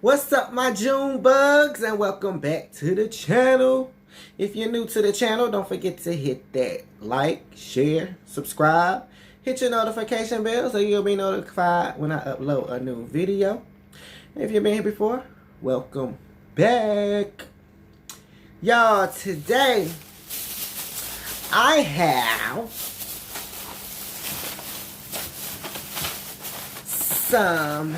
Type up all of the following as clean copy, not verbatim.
What's up, my June bugs, and welcome back to the channel. If you're new to the channel, don't forget to hit that like, share, subscribe, hit your notification bell so you'll be notified when I upload a new video. If you've been here before, welcome back. Y'all, today I have some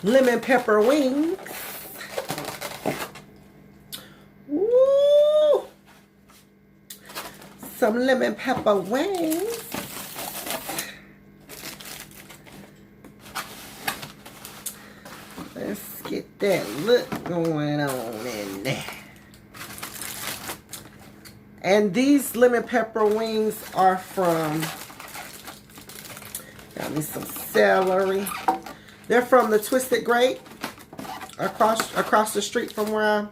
lemon pepper wings. Woo! Some lemon pepper wings. Let's get that look going on in there. And these lemon pepper wings are from, got me some celery. They're from the Twisted Grape, across the street from where I'm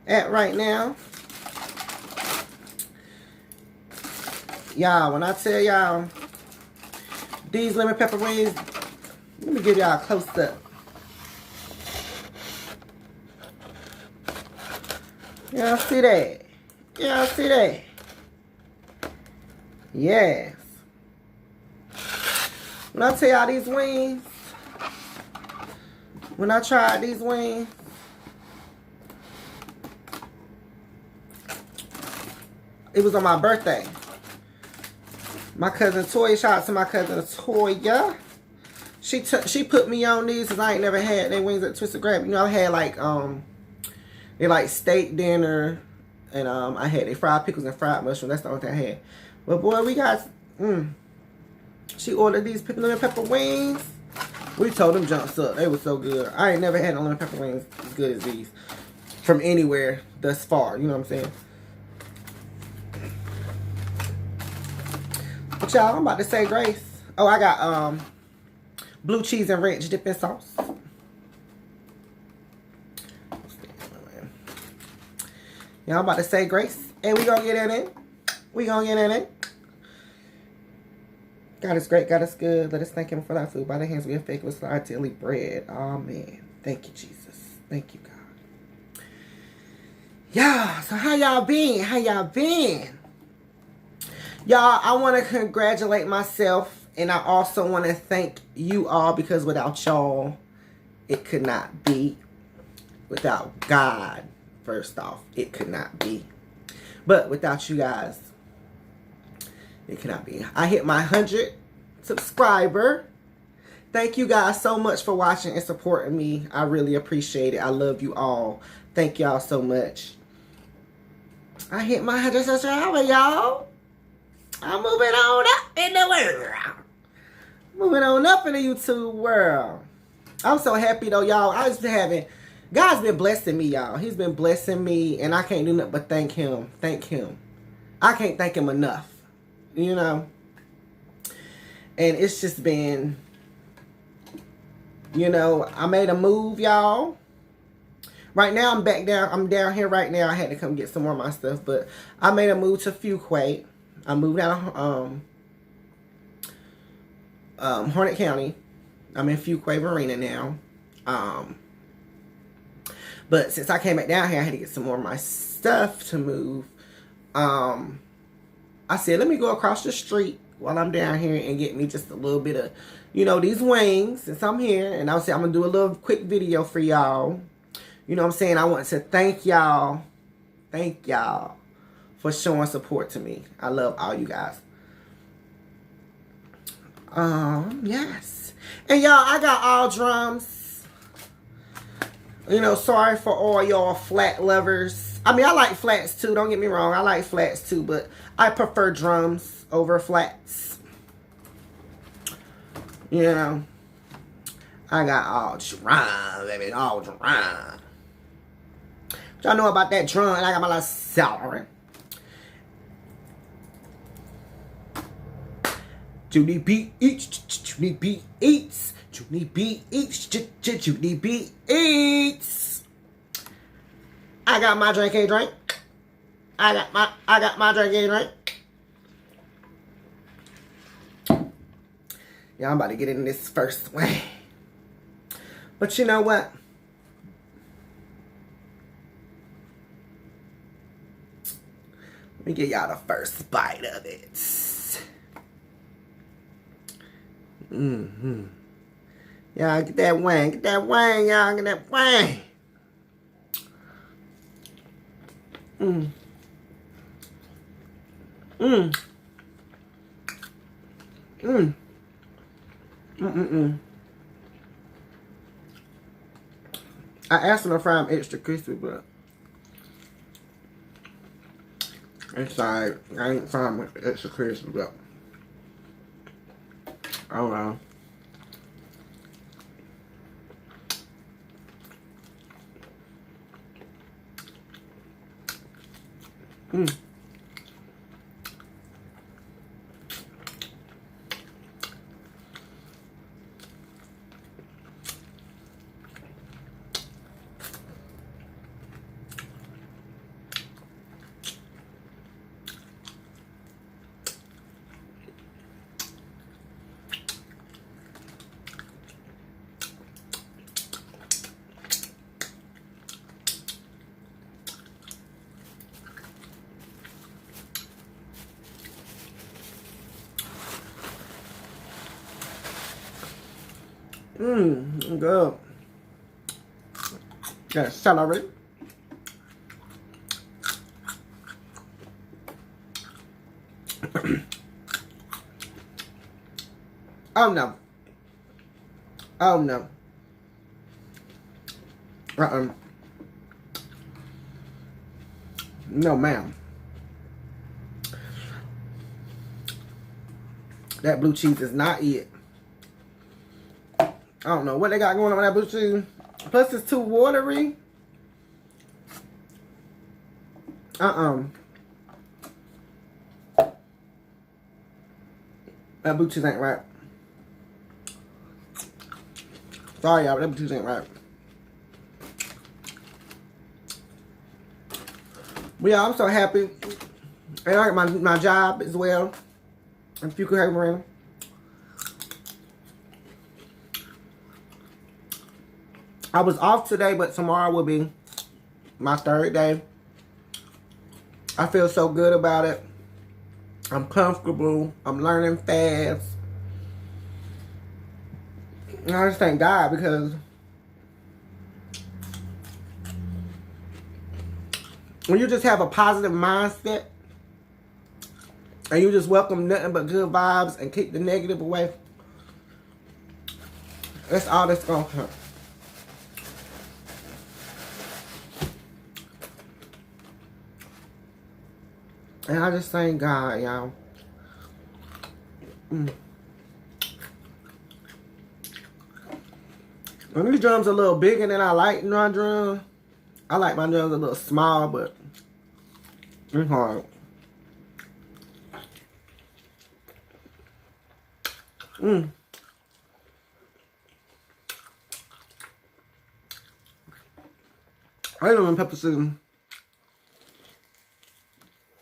at right now. Y'all, when I tell y'all, these lemon pepper wings, let me give y'all a close up. Y'all see that? Y'all see that? Yes. When I tell y'all these wings, when I tried these wings, it was on my birthday. My cousin Toya, shout out to my cousin Toya. She put me on these because I ain't never had their wings at Twisted Grape. You know, I had like they like steak dinner, and I had their fried pickles and fried mushrooms. That's the only thing I had. But boy, we got she ordered these lemon pepper wings. We told them jumps up. They were so good. I ain't never had no lemon pepper wings as good as these from anywhere thus far. You know what I'm saying? But y'all, I'm about to say grace. Oh, I got blue cheese and ranch dipping sauce. Y'all, I'm about to say grace. And we gonna get in it. We gonna get in it. God is great, God is good. Let us thank him for that food. By the hands we have faith with our daily bread. Amen. Thank you, Jesus. Thank you, God. Y'all, so how y'all been? How y'all been? Y'all, I want to congratulate myself, and I also want to thank you all, because without y'all, it could not be. Without God, first off, it could not be. But without you guys, it cannot be. I hit my 100 subscriber. Thank you guys so much for watching and supporting me. I really appreciate it. I love you all. Thank y'all so much. I hit my 100 subscriber, y'all. I'm moving on up in the world. Moving on up in the YouTube world. I'm so happy though, y'all. God's been blessing me, y'all. He's been blessing me, and I can't do nothing but thank him. Thank him. I can't thank him enough. You know, and it's just been, you know, I made a move, y'all. Right now, I'm back down. I'm down here right now. I had to come get some more of my stuff, but I made a move to Fuquay. I moved out of Hornet County. I'm in Fuquay Marina now. But since I came back down here, I had to get some more of my stuff to move. I said, let me go across the street while I'm down here and get me just a little bit of, you know, these wings since I'm here. And I was saying, I'm going to do a little quick video for y'all. You know what I'm saying? I want to thank y'all. Thank y'all for showing support to me. I love all you guys. Yes. And y'all, I got all drums. You know, sorry for all y'all flat lovers. I mean, I like flats too. Don't get me wrong. I like flats too, but I prefer drums over flats. You know, I got all drum, baby, all drum. Y'all know about that drum, and I got my little celery. Judy B eats, Judy B eats, Judy B eats, Judy B eats. I got my drink a drink. I got my drink a drink. Y'all, I'm about to get in this first way. But you know what? Let me give y'all the first bite of it. Mm-hmm. Y'all get that wang. Get that wang, y'all. Get that wang. Mm. Mm. Mm. Mm-mm-mm. I asked them to fry them extra crispy, but inside, I ain't frying them extra crispy, but I don't know. Mm. Good. Got celery. Oh no. Oh no. No ma'am. That blue cheese is not it. I don't know what they got going on with that blue cheese. Plus it's too watery. That blue cheese ain't right. Sorry y'all, but that blue cheese ain't right. But yeah, I'm so happy. And I got my job as well. If you could have me. I was off today, but tomorrow will be my third day. I feel so good about it. I'm comfortable. I'm learning fast. And I just thank God because when you just have a positive mindset and you just welcome nothing but good vibes and keep the negative away, that's all that's going to come. And I just thank God, y'all. And these drums are a little bigger than I like my drums. I like my drums a little small, but it's hard. I love them pepper season.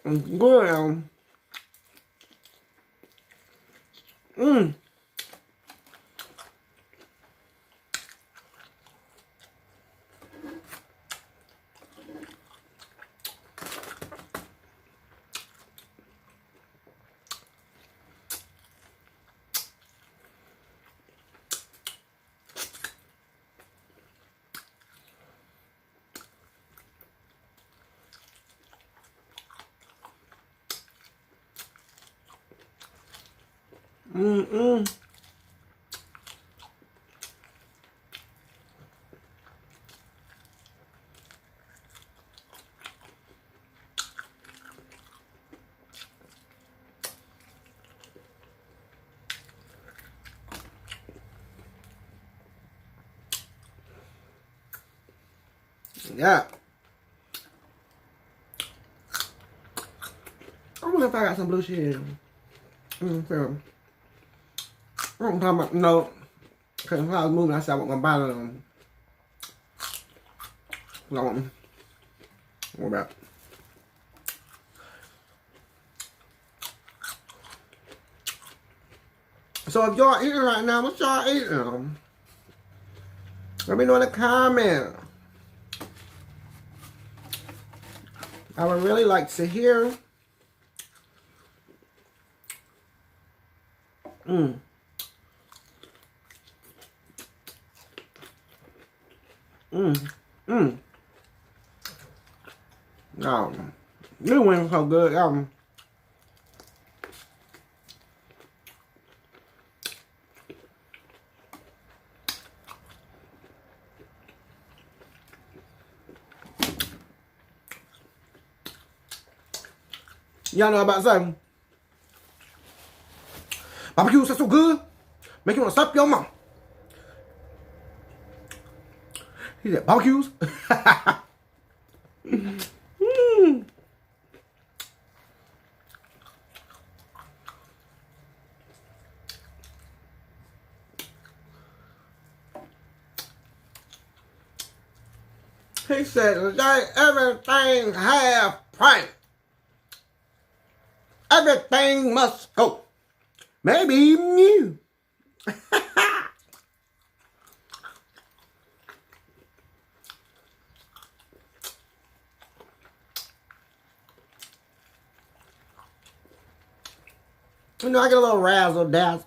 Good. Yeah. I wonder if I got some blue shit. Fair. I'm talking about, no. Because when I was moving, I said I wasn't going to buy them. What about? So if y'all eating right now, what y'all eating? Let me know in the comments. I would really like to hear. No, this wing so good. Y'all know about something? Barbecues are so good, make you want to slap your mom. He said, barbecues? He said, today everything have price. Everything must go. Maybe even you. You know, I get a little razzle dazzle.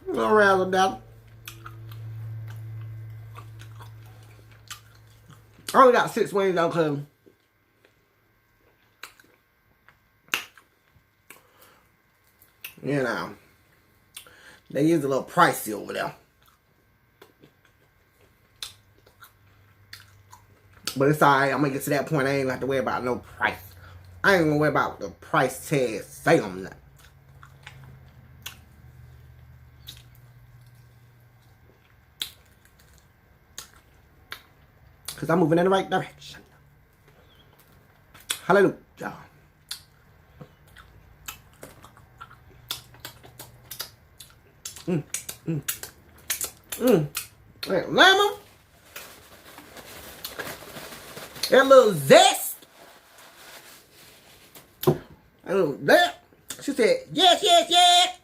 A little razzle dazzle. I only got 6 wings though, cause you know, they is a little pricey over there. But it's alright, I'm gonna get to that point. I ain't gonna have to worry about no price. I ain't gonna worry about the price tag say on that. Cause I'm moving in the right direction. Hallelujah. Hey, lemon. That little zest. A little that. She said, yes, yes, yes.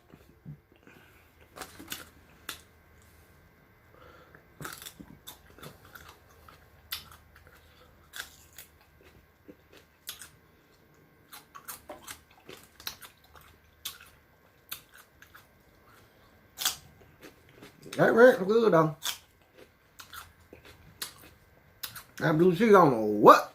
That red good though. That blue cheese, I don't know what.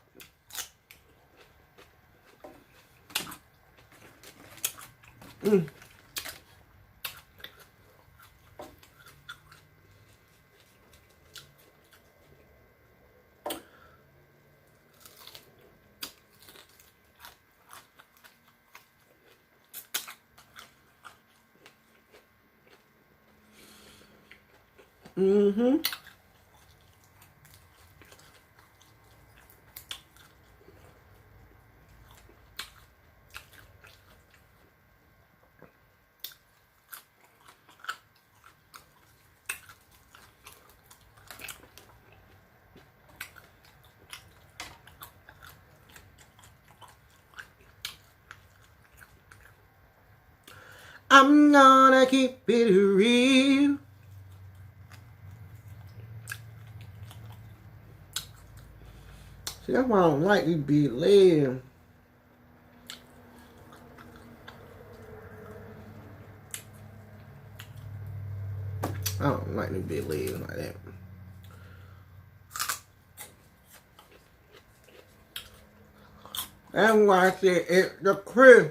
I'm gonna keep it real. See, that's why I don't like these big legs. I don't like these big legs like that. That's why I said it's the crisp.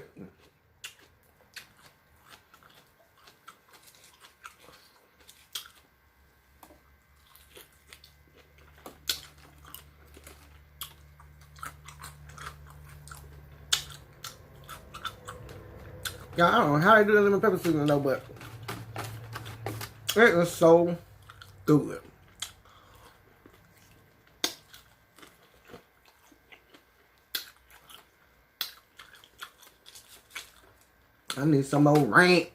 Yeah, I don't know how they do the lemon pepper seasoning though, but it is so good. I need some more ranch.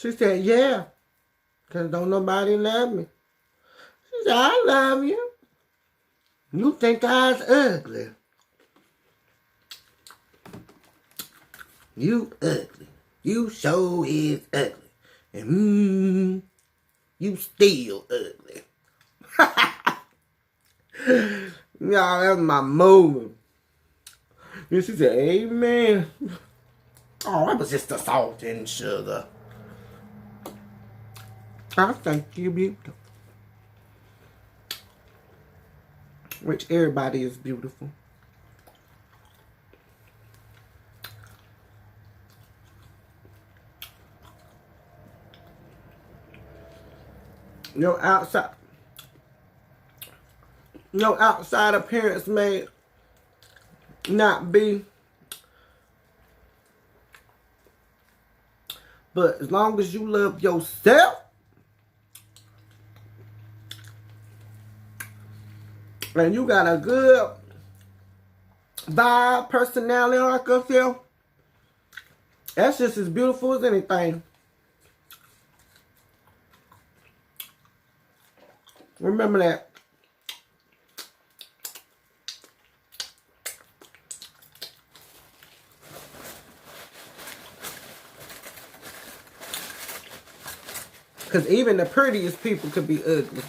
She said, yeah, because don't nobody love me. She said, I love you. You think I was ugly. You ugly. You so is ugly. And you still ugly. Y'all, that's my moment. And she said, amen. Oh, that was just the salt and sugar. I think you're beautiful. Which everybody is beautiful. Your outside appearance may not be, but as long as you love yourself and you got a good vibe, personality like yourself, that's just as beautiful as anything. Remember that. Because even the prettiest people could be ugly.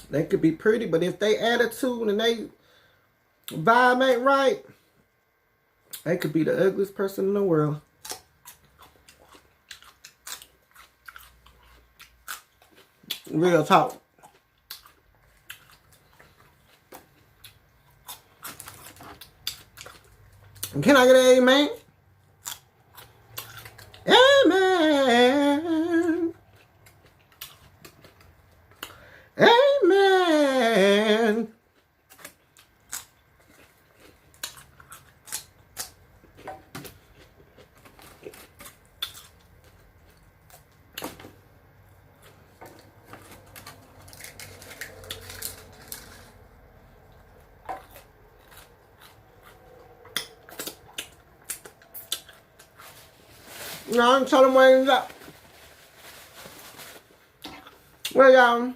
They could be pretty, but if they attitude and they vibe ain't right, they could be the ugliest person in the world. Real talk. Can I get an amen? Amen. Amen. No, I'm telling them where it's up. Well, y'all,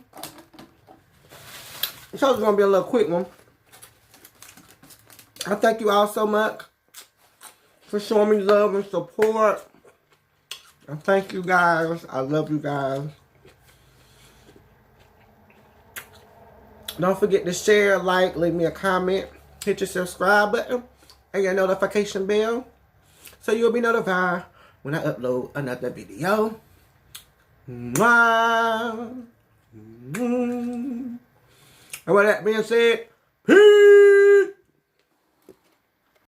this show's gonna be a little quick one. I thank you all so much for showing me love and support. I thank you guys. I love you guys. Don't forget to share, like, leave me a comment, hit your subscribe button and your notification bell so you'll be notified when I upload another video. Mwah. And with that being said, peace.